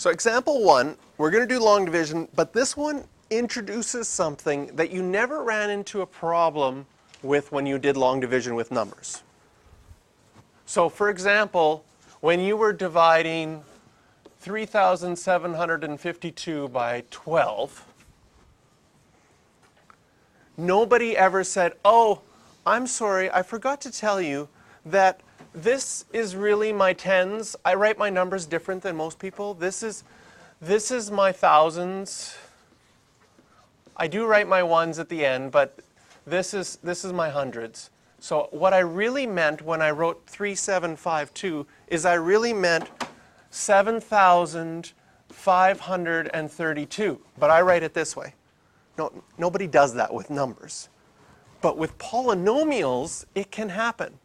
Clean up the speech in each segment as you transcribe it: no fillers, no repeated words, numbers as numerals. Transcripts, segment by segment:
So example 1, we're going to do long division, but this one introduces something that you never ran into a problem with when you did long division with numbers. So for example, when you were dividing 3,752 by 12, nobody ever said, oh, I'm sorry, I forgot to tell you that this is really my tens. I write my numbers different than most people. This is my thousands. I do write my ones at the end, but this is my hundreds. So what I really meant when I wrote 3752 is I really meant 7,532. But I write it this way. No, nobody does that with numbers. But with polynomials, it can happen.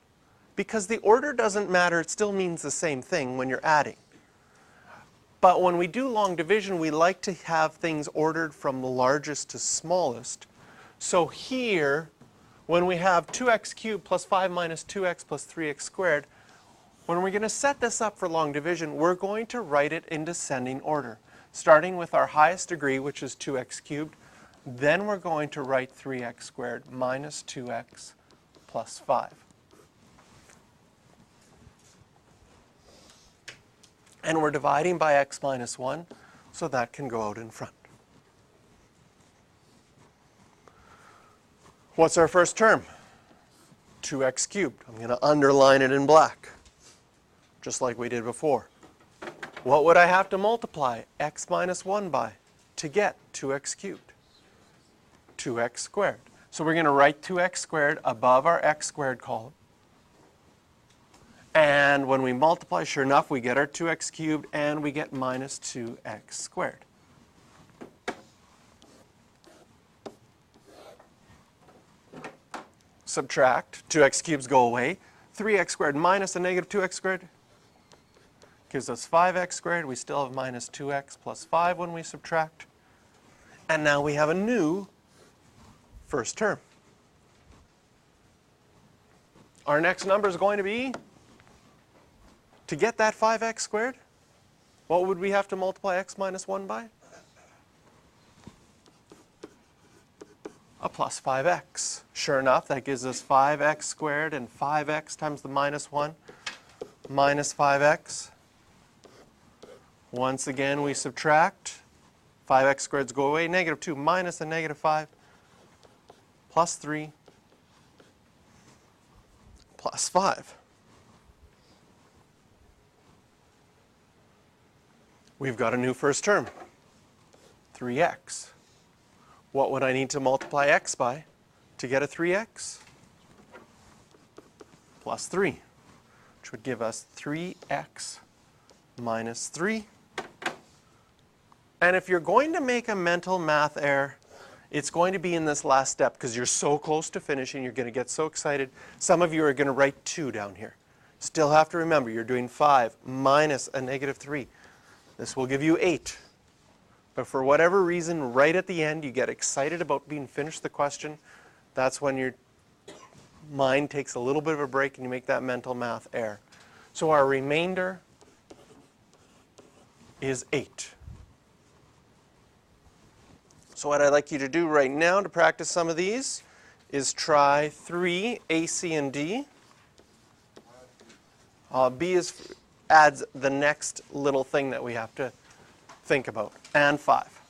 Because the order doesn't matter, it still means the same thing when you're adding. But when we do long division, we like to have things ordered from largest to smallest. So here, when we have 2x cubed plus 5 minus 2x plus 3x squared, when we're going to set this up for long division, we're going to write it in descending order, starting with our highest degree, which is 2x cubed. Then we're going to write 3x squared minus 2x plus 5. And we're dividing by x minus 1, so that can go out in front. What's our first term? 2x cubed. I'm going to underline it in black, just like we did before. What would I have to multiply x minus 1 by to get 2x cubed? 2x squared. So we're going to write 2x squared above our x squared column. And when we multiply, sure enough, we get our 2x cubed and we get minus 2x squared. Subtract, 2x cubes go away. 3x squared minus a negative 2x squared gives us 5x squared. We still have minus 2x plus 5 when we subtract. And now we have a new first term. Our next number is going to be, to get that 5x squared, what would we have to multiply x minus 1 by? A plus 5x. Sure enough, that gives us 5x squared and 5x times the minus 1 minus 5x. Once again, we subtract. 5x squareds go away. Negative 2 minus a negative 5 plus 3 plus 5. We've got a new first term, 3x. What would I need to multiply x by to get a 3x? Plus 3, which would give us 3x minus 3. And if you're going to make a mental math error, it's going to be in this last step because you're so close to finishing, you're going to get so excited. Some of you are going to write 2 down here. Still have to remember, you're doing 5 minus a negative 3. This will give you 8. But for whatever reason, right at the end, you get excited about being finished the question. That's when your mind takes a little bit of a break and you make that mental math error. So our remainder is 8. So what I'd like you to do right now to practice some of these is try 3, A, C, and D. B adds the next little thing that we have to think about, and 5.